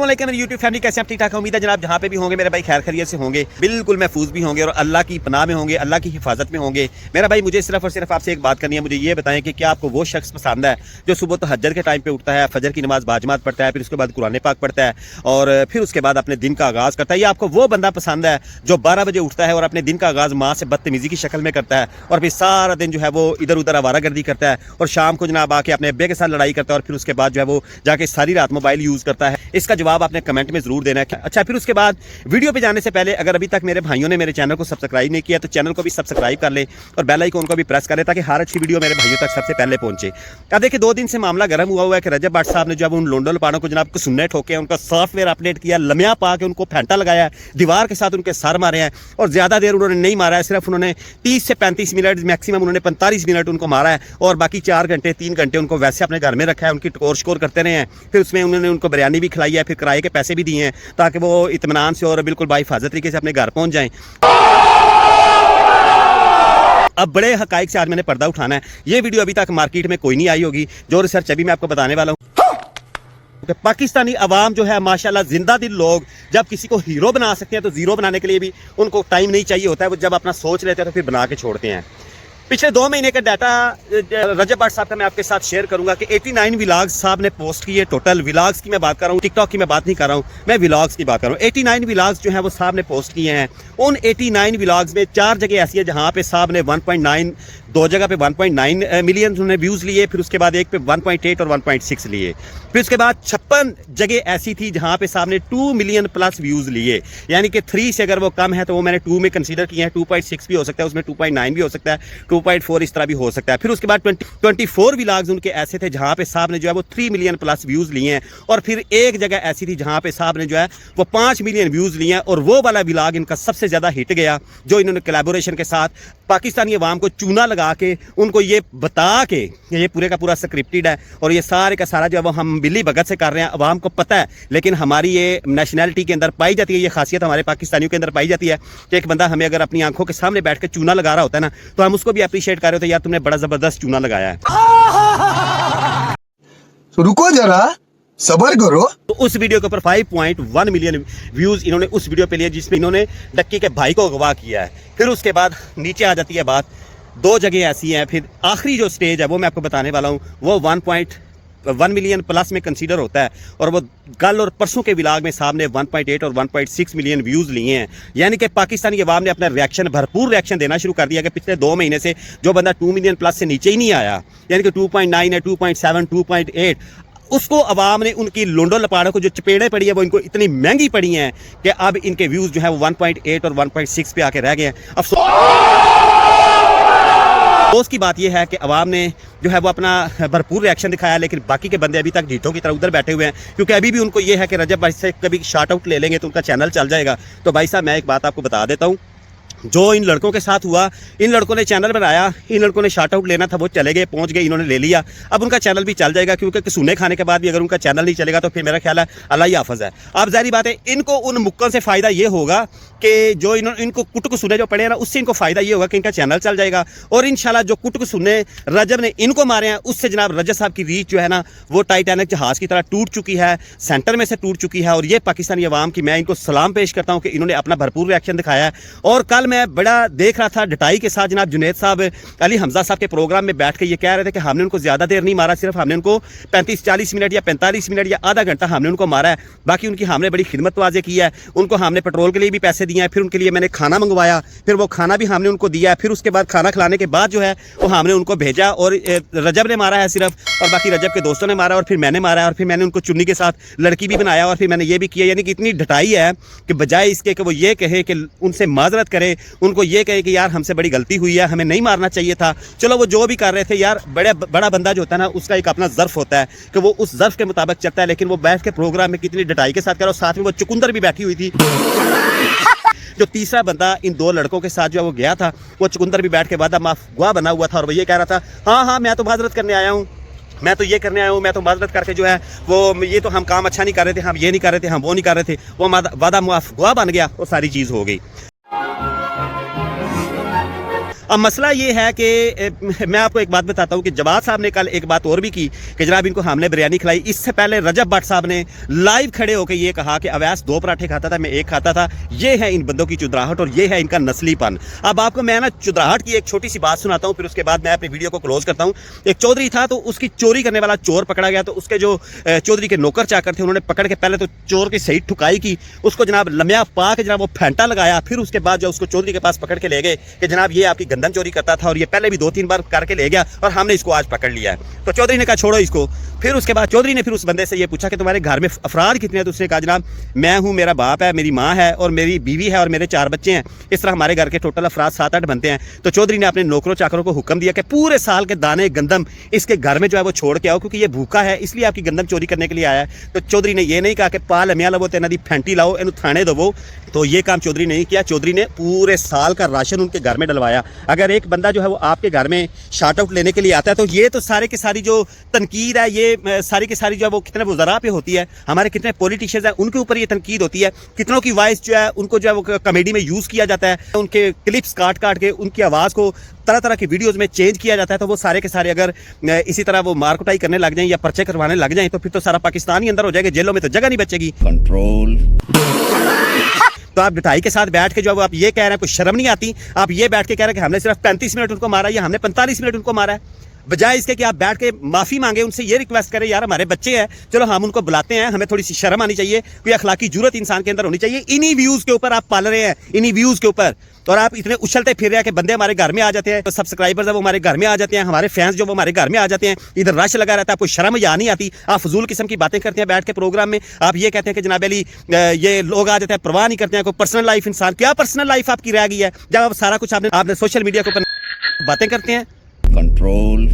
वालेकुम YouTube family, कैसे आप? ठीक ठाक? उम्मीद है जनाब जहाँ पे भी होंगे मेरे भाई खैर खैरियत से होंगे, बिल्कुल महफूज भी होंगे और अल्लाह की पनाह में होंगे, अल्लाह की हिफाजत में होंगे। मेरा भाई मुझे सिर्फ और सिर्फ आपसे एक बात करनी है, मुझे ये बताएं कि क्या आपको वो शख्स पसंद है जो सुबह तहज्जुद के टाइम पे उठता है, फजर की नमाज बाजमात पढ़ता है, फिर उसके बाद कुरान पाक पढ़ता है और फिर उसके बाद अपने दिन का आगाज़ करता है, या आपको वो बंदा पसंद है जो 12 बजे उठता है और अपने दिन का आगाज़ माँ से बदतमीज़ी की शक्ल में करता है और फिर सारा दिन जो है वो इधर उधर आवारागर्दी करता है और शाम को जनाब आके अपने अब्बे के साथ लड़ाई करता है और फिर उसके बाद जो है वो जाके सारी रात मोबाइल यूज़ करता है? इसका जवाब आपने कमेंट में जरूर देना है। अच्छा, फिर उसके बाद वीडियो पे जाने से पहले अगर अभी तक मेरे भाइयों ने मेरे चैनल को सब्सक्राइब नहीं किया तो चैनल को भी सब्सक्राइब कर ले और बेल आइकन को भी प्रेस कर ले ताकि हर अच्छी वीडियो मेरे भाइयों तक सबसे पहले पहुंचे। अब देखिए 2 दिन से मामला गर्म हुआ है कि रजब भट्ट साहब ने जब उन लोंडो लपाड़ों को जनाब सुनने ठोके, उनका सॉफ्टवेयर अपडेट किया, लम्या पा के उनको फेंटा लगाया है, दीवार के साथ उनके सर मारे हैं और ज़्यादा देर उन्होंने नहीं मारा है, सिर्फ उन्होंने 30 से 35 मिनट, मैक्सिमम उन्होंने 45 मिनट उनको मारा है और बाकी 4 घंटे 3 घंटे उनको वैसे अपने घर में रखा है, उनकी टकोर शकोर करते रहे हैं। फिर उसमें उन्होंने उनको बिरयानी भी खिलाई है, फिर किराए के पैसे भी दिए हैं ताकि वो इत्मीनान से और बिल्कुल बाहिफाजत तरीके से अपने घर पहुंच जाएं। अब बड़े हकाइक से आज मैंने पर्दा उठाना है। ये वीडियो अभी तक मार्केट में कोई नहीं आई होगी, जो रिसर्च अभी मैं आपको बताने वाला हूँ। पाकिस्तानी अवाम जो है माशाल्लाह जिंदा दिल लोग जब किसी को हीरो बना सकते हैं तो जीरो बनाने के लिए भी उनको टाइम नहीं चाहिए होता है। वो जब अपना सोच लेते हैं तो फिर बना के छोड़ते हैं। पिछले 2 महीने का डाटा रजब भट्ट साहब का मैं आपके साथ शेयर करूंगा कि 89 व्लॉग्स साहब ने पोस्ट किए। टोटल व्लॉग्स की मैं बात कर रहा हूँ, टिकटॉक की मैं बात नहीं कर रहा हूँ, मैं व्लॉग्स की बात कर रहा हूँ। 89 व्लॉग्स जो है वो साहब ने पोस्ट किए हैं। उन 89 व्लॉग्स में 4 जगह ऐसी है जहाँ पे साहब ने 1.9, 2 जगह पे 1.9 मिलियन उन्होंने व्यूज़ लिए, फिर उसके बाद एक पे 1.8 और 1.6 लिए, फिर उसके बाद 56 जगह ऐसी थी जहाँ पे साहब ने 2 मिलियन प्लस व्यूज़ लिए। यानी कि 3 से अगर वो कम है तो वो मैंने 2 में कंसीडर किए हैं, 2.6 भी हो सकता है, उसमें 2.9 भी हो सकता है, 2.4 इस तरह भी हो सकता है। फिर उसके बाद 24 व्लॉग्स उनके ऐसे थे जहाँ पे साहब ने जो है वो 3 मिलियन प्लस व्यूज़ लिए हैं और फिर एक जगह ऐसी थी जहाँ पे साहब ने जो है वो 5 मिलियन व्यूज़ लिए हैं और वो वाला व्लॉग इनका सबसे ज़्यादा हिट गया, जो इन्होंने कोलैबोरेशन के साथ पाकिस्तानी अवाम को चूना लगा के उनको ये बता के ये पूरे का पूरा स्क्रिप्टेड है और ये सारे का सारा जो है वो हम बिल्ली भगत से कर रहे हैं। अवाम को पता है, लेकिन हमारी ये नेशनैलिटी के अंदर पाई जाती है, ये खासियत हमारे पाकिस्तानियों के अंदर पाई जाती है कि एक बंदा हमें अगर अपनी आंखों के सामने बैठ के चूना लगा रहा होता है ना तो हम उसको भी अप्रिशिएट कर रहे होते हैं, यार तुमने बड़ा ज़बरदस्त चूना लगाया है। तो रुको जरा, सबर करो। तो उस वीडियो के ऊपर 5.1 मिलियन व्यूज इन्होंने उस वीडियो पे लिए जिसमें इन्होंने डक्की के भाई को अगवा किया है। फिर उसके बाद नीचे आ जाती है बात, 2 जगह ऐसी हैं। फिर आखिरी जो स्टेज है वो मैं आपको बताने वाला हूँ, वो 1.1 मिलियन प्लस में कंसीडर होता है और वो कल और परसों के व्लॉग में साहब ने 1.8 और 1.6 मिलियन व्यूज़ लिए हैं। यानी कि पाकिस्तानी अवाम ने अपना रिएक्शन, भरपूर रिएक्शन देना शुरू कर दिया कि पिछले 2 महीने से जो बंदा 2 मिलियन प्लस से नीचे ही नहीं आया, यानी कि 2.9 है, 2.7, 2.8, उसको अवाम ने उनकी लोंडो लपाड़ों को जो चपेड़े पड़ी है वो इनको इतनी महंगी पड़ी हैं कि अब इनके व्यूज़ जो है वो 1.8 और 1.6 पे आके रह गए हैं। अफसोस की बात यह है कि अवाम ने जो है वो अपना भरपूर रिएक्शन दिखाया, लेकिन बाकी के बंदे अभी तक ढीठों की तरह उधर बैठे हुए हैं, क्योंकि अभी भी उनको ये है कि रजब भाई से कभी शार्ट आउट ले लेंगे तो उनका चैनल चल जाएगा। तो भाई साहब मैं एक बात आपको बता देता हूँ, जो इन लड़कों के साथ हुआ, इन लड़कों ने चैनल बनाया, इन लड़कों ने शार्ट आउट लेना था, वो चले गए, पहुंच गए, इन्होंने ले सुने अब उनका चैनल भी चल जाएगा, क्योंकि सुने खाने के बाद भी अगर उनका चैनल नहीं चलेगा तो फिर मेरा ख्याल है अल्लाह ही हाफ़िज़ है। अब ज़ाहिर बात है इनको उन मुक्कों से फ़ायदा ये होगा कि जो इनको कुट को सुने जो पड़े हैं ना, उससे इनको फ़ायदा ये होगा कि इनका चैनल चल जाएगा और इंशाल्लाह जो कुट को सुने रजब ने इनको मारे हैं उससे जनाब रजब साहब की रीच जो है ना वो टाइटैनिक जहाज़ की तरह टूट चुकी है, सेंटर में से टूट चुकी है। और ये पाकिस्तानी अवाम की मैं इनको सलाम पेश करता हूँ कि इन्होंने अपना भरपूर रिएक्शन दिखाया है। और कल मैं बड़ा देख रहा था डटाई के साथ, जनाब जुनैद साहब अली हमजा साहब के प्रोग्राम में बैठ के ये कह रहे थे कि हमने उनको ज़्यादा देर नहीं मारा, सिर्फ हमने उनको 35-40 मिनट या 45 मिनट या आधा घंटा हमने उनको मारा है, बाकी उनकी हमने बड़ी खिदमत वाजे की है, उनको हमने पेट्रोल के लिए भी पैसे दिए हैं, फिर उनके लिए मैंने खाना मंगवाया, फिर वो खाना भी हमने उनको दिया, फिर उसके बाद खाना खिलाने के बाद जो है वो हमने उनको भेजा और रजब ने मारा है सिर्फ, और बाकी रजब के दोस्तों ने मारा और फिर मैंने मारा और फिर मैंने उनको चुन्नी के साथ लड़की भी बनाया और फिर मैंने ये भी किया। यानी कि इतनी ढटाई है कि बजाय इसके कि वो ये कहे कि उनसे माजरत करे, उनको ये कहे कि यार हमसे बड़ी गलती हुई है, हमें नहीं मारना चाहिए था। चलो वो जो भी कर रहे थे यार, बड़ा बंदा जो होता है ना उसका एक अपना ज़र्फ होता है कि वो उस ज़र्फ के मुताबिक चलता है, लेकिन वो बैठ के प्रोग्राम में कितनी ढटाई के साथ करो, साथ में वो चुकंदर भी बैठी हुई थी। जो तीसरा बंदा इन 2 लड़कों के साथ जो वो गया था, वो चुकंदर भी बैठ के वादा माफ गुआ बना हुआ था और वो ये कह रहा था हाँ मैं तो माजरत करने आया हूँ, मैं तो ये करने आया हूँ, मैं तो माजरत करके जो है वो ये तो हम काम अच्छा नहीं कर रहे थे, हम ये नहीं कर रहे थे, हम वो नहीं कर रहे थे, वो वादा माफ गुआ बन गया, वो सारी चीज़ हो गई। अब मसला ये है कि मैं आपको एक बात बताता हूँ कि जवाद साहब ने कल एक बात और भी की कि जनाब इनको हमने बिरयानी खिलाई। इससे पहले रजब भट्ट साहब ने लाइव खड़े होकर ये कहा कि अवैस 2 पराठे खाता था, मैं 1 खाता था। ये है इन बंदों की चुदराहट और ये है इनका नस्लीपन। अब आपको मैं ना चुदराहट की एक छोटी सी बात सुनाता हूँ, फिर उसके बाद मैं अपनी वीडियो को क्लोज करता हूँ। एक चौधरी था, तो उसकी चोरी करने वाला चोर पकड़ा गया, तो उसके जो चौधरी के नौकर चाकर थे उन्होंने पकड़ के पहले तो चोर की सही ठुकाई की, उसको जनाब लम्या पा के जनाब वो फेंटा लगाया, फिर उसके बाद जो उसको चौधरी के पास पकड़ के ले गए कि जनाब ये आपकी गंदम चोरी करता था और ये पहले भी 2-3 बार करके ले गया और हमने इसको आज पकड़ लिया है। तो चौधरी ने कहा छोड़ो इसको। फिर उसके बाद चौधरी ने फिर उस बंदे से ये पूछा कि तुम्हारे घर में अफराद कितने हैं? तो उसने कहा जनाब मैं हूँ, मेरा बाप है, मेरी माँ है और मेरी बीवी है और मेरे 4 बच्चे हैं। इस तरह हमारे घर के टोटल अफराद 7-8 बनते हैं। तो चौधरी ने अपने नौकरों चाकरों को हुक्म दिया कि पूरे साल के दाने गंदम इसके घर में जो है वो छोड़ के आओ, क्योंकि ये भूखा है, इसलिए आपकी गंदम चोरी करने के लिए आया है। तो चौधरी ने ये नहीं कहा कि पा लम्या लवो तेना दी फैंटी लाओ, इन थाने दवो। तो ये काम चौधरी ने नहीं किया। चौधरी ने पूरे साल का राशन उनके घर में डलवाया। अगर एक बंदा जो है वो आपके घर में शार्ट आउट लेने के लिए आता है तो ये तो सारे के सारी जो तनकीद है, ये सारी की सारी जो है वो कितने वज़रा पे होती है, हमारे कितने पॉलिटिशियंस हैं उनके ऊपर ये तनकीद होती है। कितनों की वॉइस जो है उनको जो है वो कॉमेडी में यूज़ किया जाता है, उनके क्लिप्स काट काट के उनकी आवाज़ को तरह तरह की वीडियोस में चेंज किया जाता है। तो वो सारे के सारे अगर इसी तरह वो मार कुटाई करने लग जाएं या पर्चे करवाने लग जाएं तो फिर तो सारा पाकिस्तान ही अंदर हो जाएगा, जेलों में तो जगह नहीं बचेगी। कंट्रोल। तो आप मिठाई के साथ बैठ के जो आप ये कह रहे हैं, कुछ शर्म नहीं आती? आप ये बैठ के कह रहे हैं कि हमने सिर्फ 35 मिनट उनको मारा या हमने 45 मिनट उनको मारा है, बजाय इसके कि आप बैठ के माफ़ी मांगे, उनसे ये रिक्वेस्ट करें यार हमारे बच्चे हैं, चलो हम उनको बुलाते हैं, हमें थोड़ी सी शर्म आनी चाहिए, कोई अखलाकी जुर्रत इंसान के अंदर होनी चाहिए। इन्हीं व्यूज़ के ऊपर आप पाल रहे हैं, इन्हीं व्यूज़ के ऊपर, और आप इतने उछलते फिर रहे हैं कि बंदे हमारे घर में आ जाते हैं, तो सब्सक्राइबर्स है वो हमारे घर में आ जाते हैं, हमारे फैंस जो वो हमारे घर में आ जाते हैं, इधर रश लगा रहता है, आपको शर्म या नहीं आती? आप फजूल किस्म की बातें करते हैं बैठ के प्रोग्राम में। आप ये कहते हैं कि जनाब अली ये लोग आ जाते हैं, परवाह नहीं करते हैं, कोई पर्सनल लाइफ इंसान, क्या पर्सनल लाइफ आपकी रह गई है जब आप सारा कुछ आपने सोशल मीडिया के ऊपर बातें करते हैं? कंट्रोल।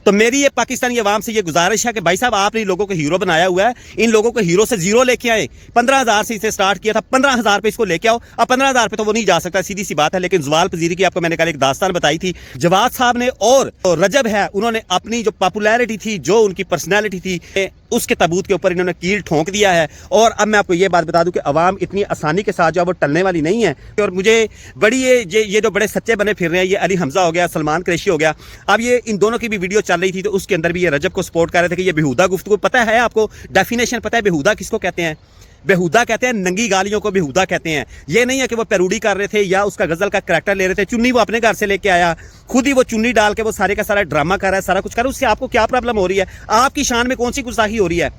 तो मेरी ये पाकिस्तानी अवाम से ये गुजारिश है कि भाई साहब आपने इन लोगों को हीरो बनाया हुआ है, इन लोगों को हीरो से जीरो लेके आए। 15,000 से इसे स्टार्ट किया था, 15,000 पे इसको लेके आओ। अब 15,000 पे तो वो नहीं जा सकता, सीधी सी बात है। लेकिन जवाल पजीरी की आपको मैंने कल एक दास्तान बताई थी, जवाद साहब ने और रजब है, उन्होंने अपनी जो पॉपुलैरिटी थी, जो उनकी पर्सनैलिटी थी, उसके तबूत के ऊपर इन्होंने कील ठोंक दिया है। और अब मैं आपको ये बात बता दूं कि अवाम इतनी आसानी के साथ जो है वो टलने वाली नहीं है। और मुझे बड़ी ये जो बड़े सच्चे बने फिर रहे हैं, ये अली हमजा हो गया, सलमान कुरैशी हो गया, अब ये इन दोनों की भी वीडियो चल रही थी, तो उसके अंदर भी ये रजब को सपोर्ट कर रहे थे कि ये बेहुदा गुफ्तगू। पता है आपको डेफिनेशन पता है बेहुदा किसको कहते हैं? बेहुदा कहते हैं नंगी गालियों को बेहुदा कहते हैं। ये नहीं है कि वो पैरोडी कर रहे थे या उसका गजल का करैक्टर ले रहे थे। चुन्नी वो अपने घर से लेके आया, खुद ही वो चुन्नी डाल के वो सारे का सारा ड्रामा कर रहा है, सारा कुछ कर रहा है। उससे आपको क्या प्रॉब्लम हो रही है? आपकी शान में कौन सी गुस्ताखी हो रही है?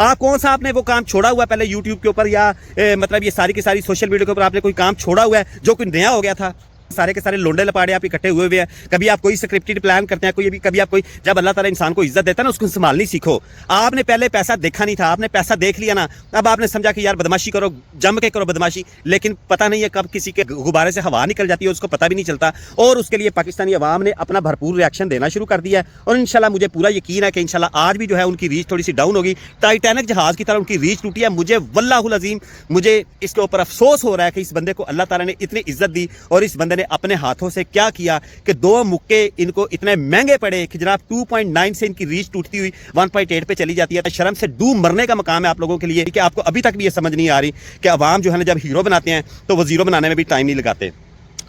आप कौन सा आपने वो काम छोड़ा हुआ है पहले यूट्यूब के ऊपर, या मतलब ये सारी की सारी सोशल मीडिया के ऊपर आपने कोई काम छोड़ा हुआ है जो कोई नया हो गया था? सारे के सारे लोंडे लपाड़े आप इकट्ठे हुए हैं। कभी आप कोई स्क्रिप्टेड प्लान करते हैं, कभी आप कोई, जब अल्लाह ताला इंसान को इज्जत देता है ना, उसको संभालनी सीखो। आपने पहले पैसा देखा नहीं था, आपने पैसा देख लिया ना, अब आपने समझा कि यार बदमाशी करो, जम के करो बदमाशी, लेकिन पता नहीं है कब किसी के गुब्बारे से हवा निकल जाती है, उसको पता भी नहीं चलता। और उसके लिए पाकिस्तानी अवाम ने अपना भरपूर रिएक्शन देना शुरू कर दिया है। और इंशाल्लाह मुझे पूरा यकीन है कि इंशाल्लाह आज भी जो है उनकी रीच थोड़ी सी डाउन होगी, टाइटैनिक जहाज की तरह उनकी रीच टूटी है। मुझे वल्लाहुल अजीम मुझे इसके ऊपर अफसोस हो रहा है कि इस बंदे को अल्लाह ताला ने इतनी इज्जत दी और इस बंदे ने अपने हाथों से क्या किया कि 2 मुक्के इनको इतने महंगे पड़े कि जनाब 2.9 से इनकी रीच टूटती हुई 1.8 पे चली जाती है। तो शर्म से डूब मरने का मकाम है आप लोगों के लिए कि आपको अभी तक भी ये समझ नहीं आ रही कि अवाम जो है ना, जब हीरो बनाते हैं तो वो जीरो बनाने में भी टाइम नहीं लगाते।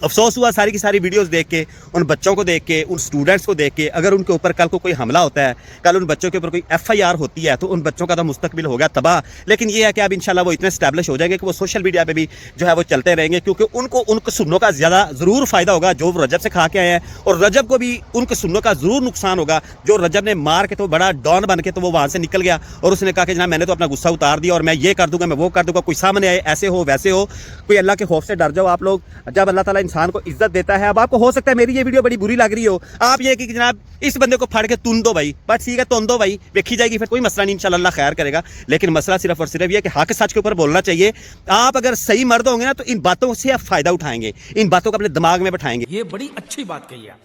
अफसोस हुआ सारी की सारी वीडियोस देख के, उन बच्चों को देख के, उन स्टूडेंट्स को देख के। अगर उनके ऊपर कल को कोई हमला होता है, कल उन बच्चों के ऊपर कोई FIR होती है, तो उन बच्चों का तो मुस्तकबिल हो गया तबाह। लेकिन ये है कि अब इंशाल्लाह वो इतने स्टैब्लिश हो जाएंगे कि वो सोशल मीडिया पे भी जो है वो चलते रहेंगे, क्योंकि उनको सुन्नों का ज़्यादा ज़रूर फ़ायदा होगा जो रजब से खा के आए हैं, और रजब को भी उनके सुन्नों का ज़रूर नुकसान होगा। जो रजब ने मार के तो बड़ा डॉन बन के तो वो वहाँ से निकल गया और उसने कहा कि जनाब मैंने तो अपना गुस्सा उतार दिया और मैं ये कर दूंगा, मैं वो कर दूंगा, कोई सामने आए ऐसे हो वैसे हो। कोई अल्लाह के खौफ से डर जाओ आप लोग। जब अल्लाह ताला इंसान को इज्जत देता है, अब आपको हो सकता है मेरी ये वीडियो बड़ी बुरी लग रही हो, आप ये कि जनाब इस बंदे को फाड़ के तुन दो भाई, बस ठीक है तुन दो भाई, देखी जाएगी, फिर कोई मसला नहीं, इंशाल्लाह अल्लाह खैर करेगा। लेकिन मसला सिर्फ और सिर्फ ये कि हक सच के ऊपर बोलना चाहिए। आप अगर सही मर्द होंगे ना, तो इन बातों से आप फायदा उठाएंगे, इन बातों को अपने दिमाग में बैठाएंगे। ये बड़ी अच्छी बात कही है।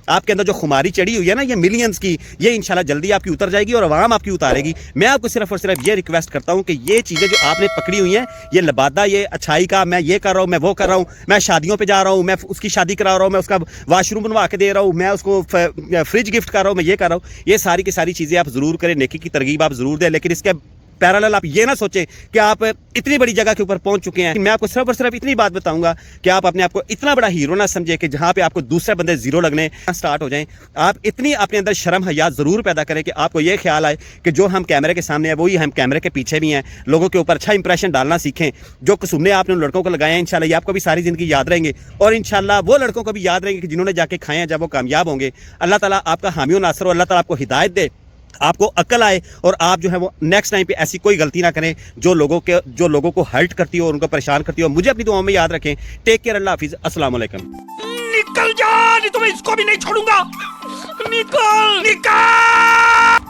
आपके अंदर जो खुमारी चढ़ी हुई है ना, ये मिलियंस की, ये इंशाल्लाह जल्दी आपकी उतर जाएगी और आवाम आपकी उतारेगी। मैं आपको सिर्फ और सिर्फ ये रिक्वेस्ट करता हूँ कि ये चीज़ें जो आपने पकड़ी हुई हैं, ये लबादा, ये अच्छाई का, मैं ये कर रहा हूँ, मैं वो कर रहा हूँ, मैं शादियों पे जा रहा हूँ, मैं उसकी शादी करा रहा हूँ, मैं उसका वाशरूम बनवा के दे रहा हूँ, मैं उसको फ्रिज गिफ्ट कर रहा हूँ, मैं ये कर रहा हूँ, ये सारी की सारी चीज़ें आप ज़रूर करें, नेकी की तरगीब आप ज़रूर दें। लेकिन इसके पैरेलल आप ये ना सोचें कि आप इतनी बड़ी जगह के ऊपर पहुंच चुके हैं। मैं आपको सिर्फ और सिर्फ इतनी बात बताऊंगा कि आप अपने आप को इतना बड़ा हीरो ना समझे कि जहां पे आपको दूसरे बंदे जीरो लगने स्टार्ट हो जाएं। आप इतनी अपने अंदर शर्म हया जरूर पैदा करें कि आपको ये ख्याल आए कि जो हम कैमरे के सामने है वही हम कैमरे के पीछे भी हैं। लोगों के ऊपर अच्छा इंप्रेशन डालना सीखें। जो कसूमने आपने उन लड़कों को लगाए हैं इंशाल्लाह ये आपको भी सारी जिंदगी याद रहेंगे, और इंशाल्लाह वो लड़कों को भी याद रहेंगे कि जिन्होंने जाके खाए हैं, जब वो कामयाब होंगे। अल्लाह ताला आपका हामी और नासर हो, अल्लाह ताला आपको हिदायत दे, आपको अक्ल आए, और आप जो है वो नेक्स्ट टाइम पे ऐसी कोई गलती ना करें जो लोगों को हर्ट करती हो और उनको परेशान करती हो। मुझे अपनी दुआओं में याद रखें। टेक केयर, अल्लाह हाफिज, अस्सलाम वालेकुम। निकल जा, नहीं तो मैं इसको भी नहीं छोड़ूंगा। निकल निकल।